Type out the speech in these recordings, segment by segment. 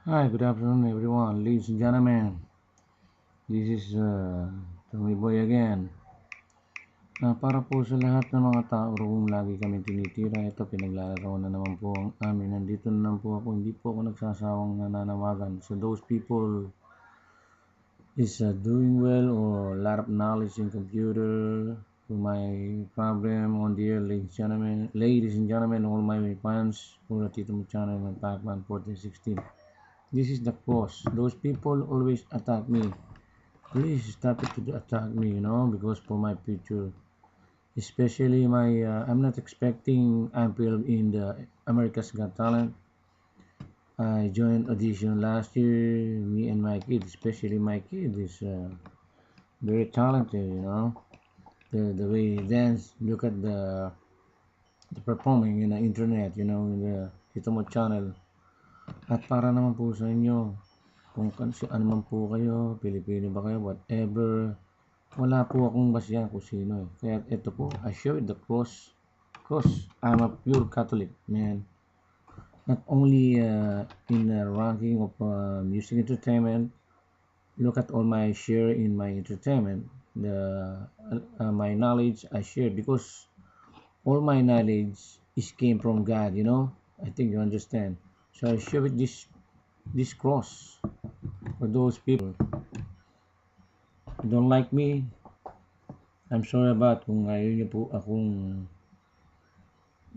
Hi, good afternoon, everyone. Ladies and gentlemen, this is Tommy Boy again. Para po sa lahat ng mga tao roong lagi kami tinitira, ito pinaglalaro na naman po ang amin. Nandito na naman po ako, hindi po ako nagsasawang nananawagan. So those people is doing well or a lot of knowledge in computer, to my problem on the air, ladies and gentlemen, all my fans for the Tito Mo channel and Pacman 1416. This is the cause. Those people always attack me. Please stop it to attack me, because for my future, especially I'm not expecting I'm film in the America's Got Talent. I joined audition last year. Me and my kid, especially my kid, is very talented. The way he dance. Look at the performing in the internet. In the Hitomo channel. At para naman po sa inyo, kung ano man po kayo, Pilipino ba kayo, whatever, wala po akong basihan kung sino eh. Kaya ito po, I show the cross. Because I'm a pure Catholic, man. Not only in the ranking of music entertainment, look at all my share in my entertainment. My knowledge I share because all my knowledge is came from God. I think you understand. So I share with this cross for those people who don't like me. I'm sorry about kung ayaw niyo po akong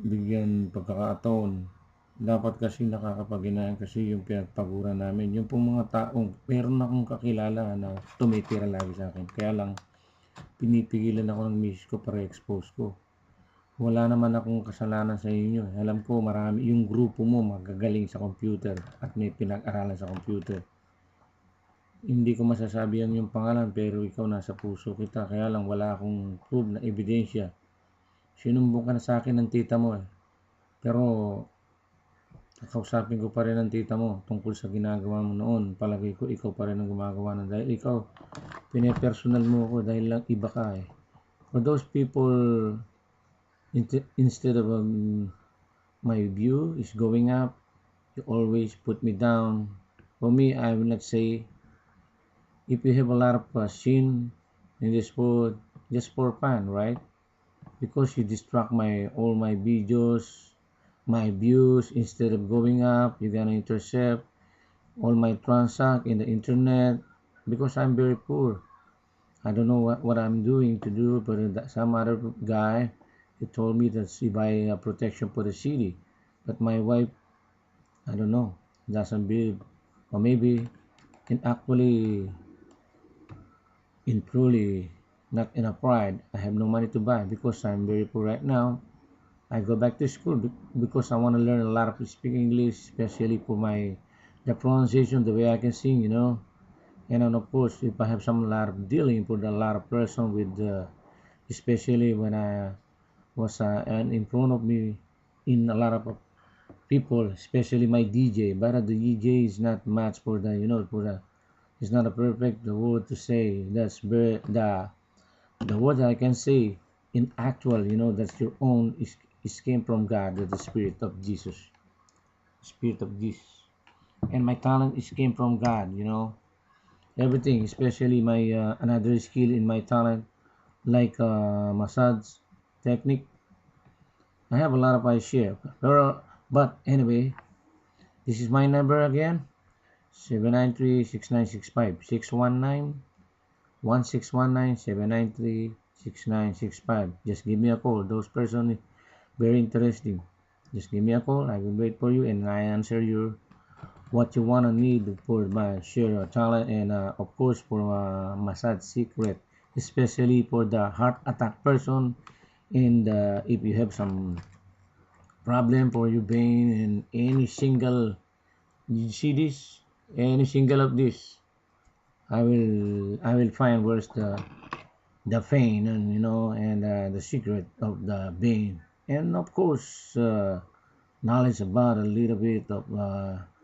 bigyan pagkakataon. Dapat kasi nakakapaghinaan kasi yung pinagpaguran namin. Yung pong mga taong meron akong kakilala na tumitira lagi sa akin. Kaya lang, pinipigilan ako ng misis ko para expose ko. Wala naman akong kasalanan sa inyo. Alam ko marami, yung grupo mo magagaling sa computer at may pinag-aralan sa computer. Hindi ko masasabi ang yung pangalan pero ikaw nasa puso kita. Kaya lang wala akong proof na ebidensya. Sinumbong ka na sa akin ng tita mo eh. Pero kakausapin ko pa rin ang tita mo tungkol sa ginagawa mo noon. Palagay ko ikaw pa rin ang gumagawa na dahil ikaw, pinepersonal mo ako dahil lang iba ka eh. For those people, instead of my view is going up, you always put me down. For me, I will not say, if you have a lot of sin in this world, just for fun, right? Because you distract all my videos, my views. Instead of going up, you're gonna intercept all my transact in the internet because I'm very poor. I don't know what I'm doing to do, but some other guy he told me that he buy a protection for the city, but my wife, I don't know, doesn't believe, or maybe in actually in truly not in a pride. I have no money to buy because I'm very poor right now. I go back to school because I want to learn a lot of speak English, especially for the pronunciation, the way I can sing. And then of course, if I have some lot of dealing with a lot of person with, especially when I was and in front of me in a lot of people, especially my DJ. But the DJ is not much for it's not a perfect the word to say. That's very, the word I can say in actual, that's your own is came from God, that the Spirit of Jesus, Spirit of Jesus, and my talent is came from God. Everything, especially my another skill in my talent, like massage technique. I have a lot of I share, but anyway, this is my number again: 793-6965, 619-1619-793-6965. Just give me a call. Those person very interesting. Just give me a call. I will wait for you and I answer your what you wanna need for my share talent and of course for massage secret, especially for the heart attack person. And if you have some problem for your vein and any single, you see this, any single of this, I will find where's the vein and the secret of the vein, and of course knowledge about a little bit of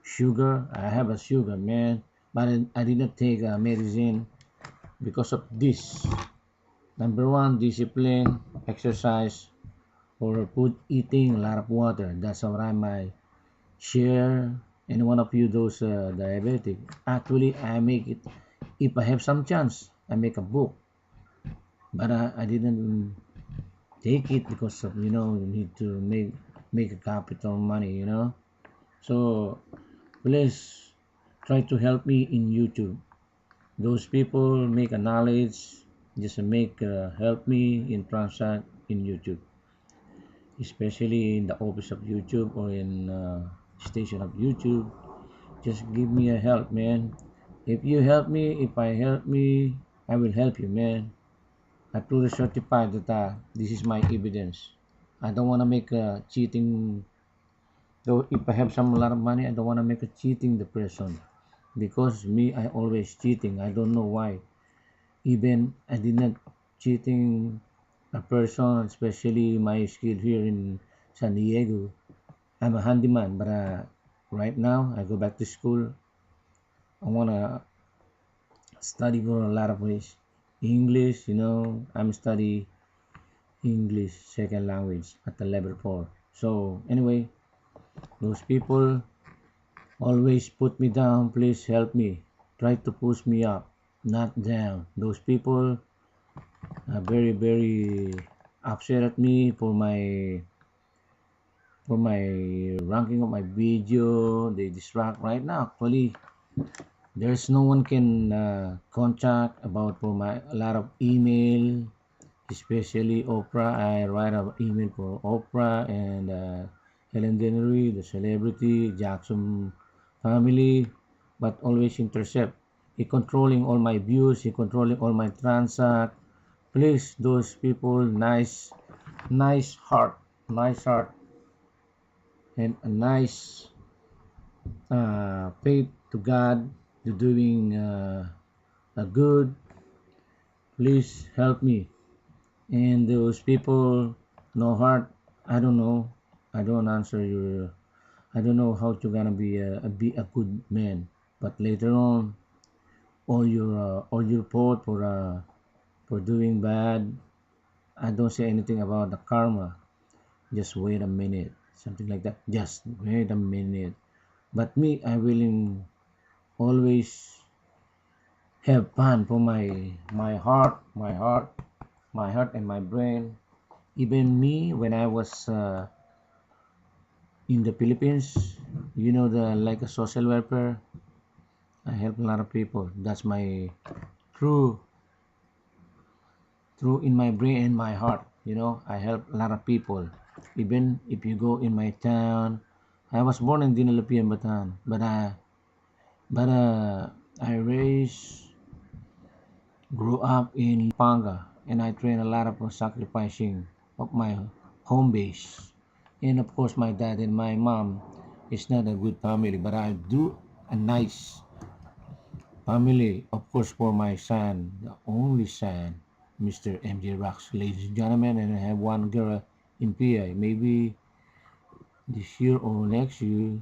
sugar. I have a sugar, man, but I did not take medicine because of this. Number one, discipline, exercise, or food eating, a lot of water. That's what I might share any one of you those diabetic. Actually, I make it if I have some chance. I make a book, but I didn't take it because of you need to make a capital money. So please try to help me in YouTube. Those people make a knowledge, just make help me in transact in YouTube, especially in the office of YouTube or in station of YouTube. Just give me a help, man. If you help me, if I help me, I will help you, man. I truly certify that this is my evidence. I don't want to make a cheating. Though if I have some a lot of money, I don't want to make a cheating the person because me, I always cheating. I don't know why. Even I did not cheating a person, especially my skill here in San Diego. I'm a handyman, but right now I go back to school. I wanna study for a lot of ways. English, I'm study English second language at the level 4. So anyway, those people always put me down. Please help me. Try to push me up, not down. Those people are very, very upset at me for my ranking of my video. They distract right now. Actually, there's no one can contact about for my a lot of email, especially Oprah. I write an email for Oprah and Helen Denery, the celebrity, Jackson family, but always intercept. He controlling all my views. He controlling all my transact. Please, those people, nice heart, and a nice faith to God, to doing a good. Please help me. And those people, no heart. I don't know. I don't answer your. I don't know how to gonna be a good man. But later on, all your fault for doing bad. I don't say anything about the karma. Just wait a minute, something like that. Just wait a minute. But me, I willing always have fun for my heart and my brain. Even me, when I was in the Philippines, the like a social welfare, I help a lot of people. That's my true, true in my brain and my heart. I help a lot of people. Even if you go in my town, I was born in Dinalapian, Bataan, but I raised, grew up in Panga, and I train a lot of sacrificing of my home base. And of course, my dad and my mom is not a good family, but I do a nice family, of course, for my son, the only son, Mr. MJ Rocks, ladies and gentlemen, and I have one girl in PI. Maybe this year or next year,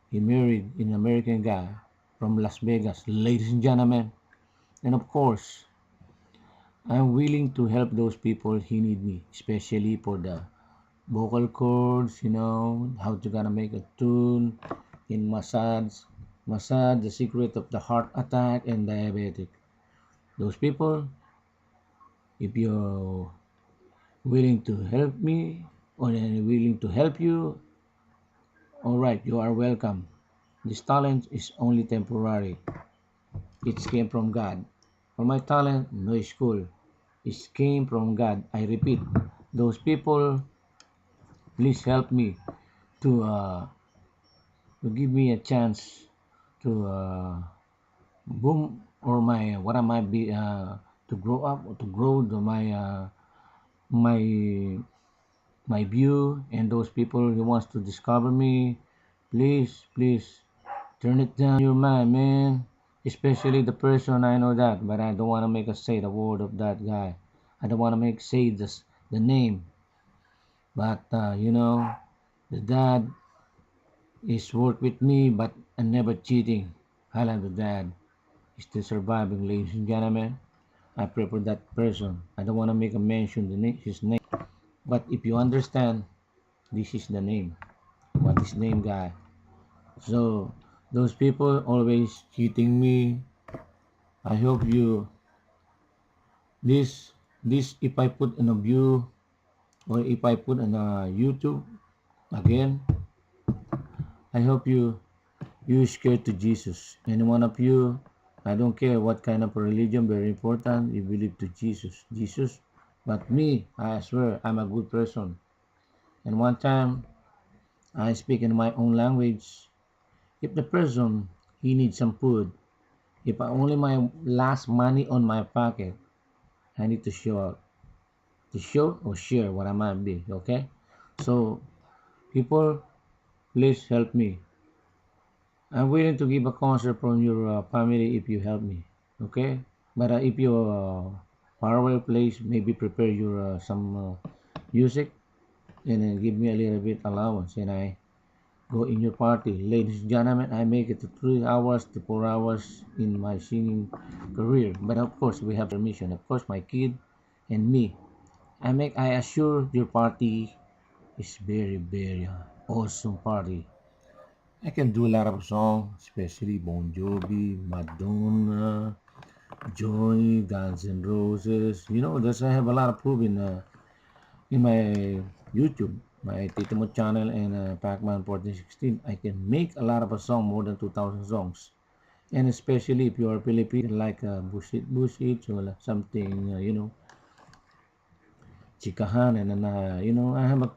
he married an American guy from Las Vegas, ladies and gentlemen. And of course, I'm willing to help those people who need me, especially for the vocal cords, how to gonna make a tune in massage, the secret of the heart attack and diabetic. Those people, if you're willing to help me or willing to help you, all right, you are welcome. This talent is only temporary. It came from God. For my talent, no school. It came from God. I repeat, those people, please help me to give me a chance to boom or my what am I be to grow up or to grow my my view and those people who wants to discover me. Please turn it down your mind, man. Especially the person I know that, but I don't want to make a say the word of that guy. I don't want to make say this the name, but the dad is work with me, but I never cheating. I like the dad. Is still surviving, ladies and gentlemen. I pray for that person. I don't want to make a mention his name, but if you understand, this is the name. What is name, guy? So those people always cheating me. I hope you this if I put in a view or if I put in a YouTube again, I hope you scared to Jesus. Any one of you, I don't care what kind of religion, very important, you believe to Jesus. Jesus. But me, I swear, I'm a good person. And one time, I speak in my own language. If the person, he needs some food, if I only my last money on my pocket, I need to show out. To show or share what I might be, okay? So, people, please help me. I'm willing to give a concert from your family if you help me, okay? But if you far away place, maybe prepare your some music and then give me a little bit allowance, and I go in your party. Ladies and gentlemen, I make it to 3 hours to 4 hours in my singing career. But of course, we have permission. Of course, my kid and me. I assure your party is very, very awesome party. I can do a lot of songs, especially Bon Jovi, Madonna, Joy, Guns N' Roses. You know, there's I have a lot of proof in my YouTube, my Titimo channel and Pacman 1416. I can make a lot of a song, more than 2,000 songs. And especially if you are Filipino, like Bushit, or something, Chikahan, and then,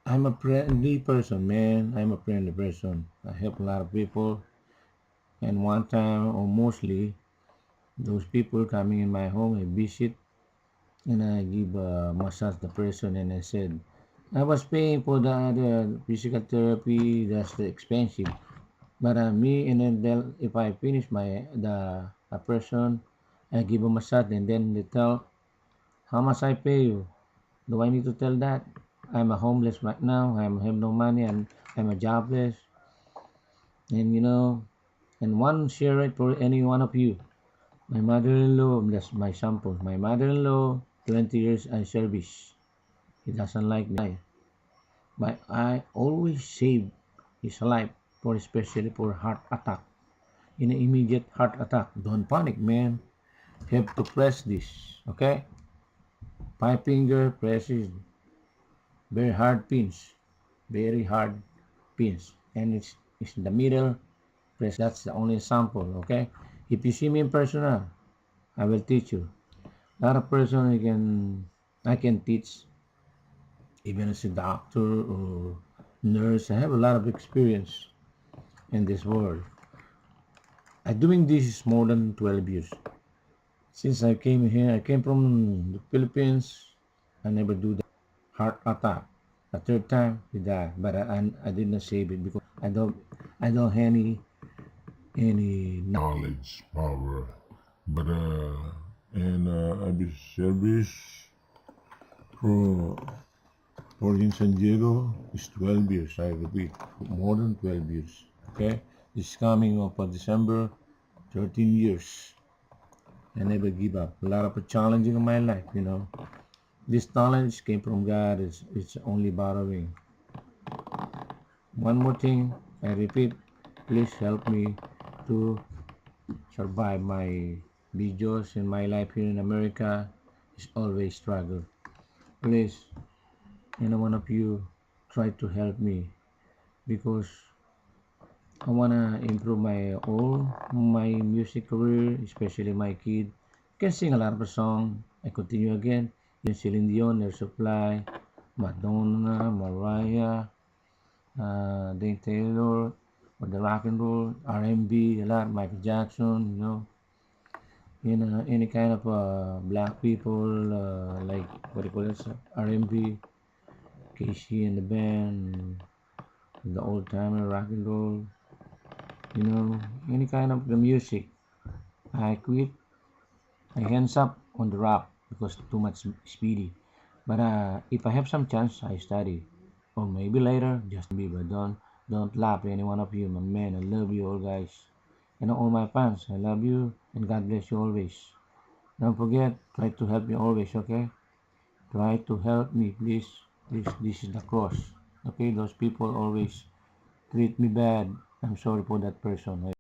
I'm a friendly person, man. I'm a friendly person. I help a lot of people. And one time, or mostly, those people coming in my home, I visit and I give a massage the person. And I said, I was paying for the physical therapy. That's the expensive. But me, and then if I finish the a person, I give a massage, and then they tell how much I pay you. Do I need to tell that? I'm a homeless right now. I have no money, and I'm a jobless. And and one share it for any one of you. My mother-in-law, that's my sample. My mother-in-law, 20 years in service. He doesn't like me. But I always save his life, for especially for heart attack. In an immediate heart attack, don't panic, man. Have to press this, okay? Five finger presses, very hard pins, very hard pins, and it's in the middle. Press. That's the only sample, okay? If you see me in personal, I will teach you. Not a person I can teach even as a doctor or nurse. I have a lot of experience in this world. I'm doing this more than 12 years. Since I came here, I came from the Philippines. I never do that. Heart attack. A third time, he died. But I did not save it because I don't have any knowledge, power. But I've been service for in San Diego is 12 years. I repeat, more than 12 years. Okay, this coming up for December, 13 years. I never give up. A lot of challenging in my life. This knowledge came from God. It's only borrowing. One more thing, I repeat, please help me to survive my videos in my life here in America. Is always struggle. Please, any one of you, try to help me because I wanna improve my music career, especially my kid. Can sing a lot of song. I continue again. Even Celine Dion, Air Supply, Madonna, Mariah, Dave Taylor, or the rock and roll, R&B, a lot, Michael Jackson, any kind of black people, like what do you call it, R&B, Casey and the band, the old timer rock and roll, any kind of the music. I quit. I hands up on the rap because too much speedy. But if I have some chance, I study. Or maybe later, Justin Bieber. Don't laugh, any one of you, my man. I love you all, guys. And all my fans, I love you and God bless you always. Don't forget, try to help me always, okay? Try to help me, please. This is the cross. Okay, those people always treat me bad, I'm sorry for that person.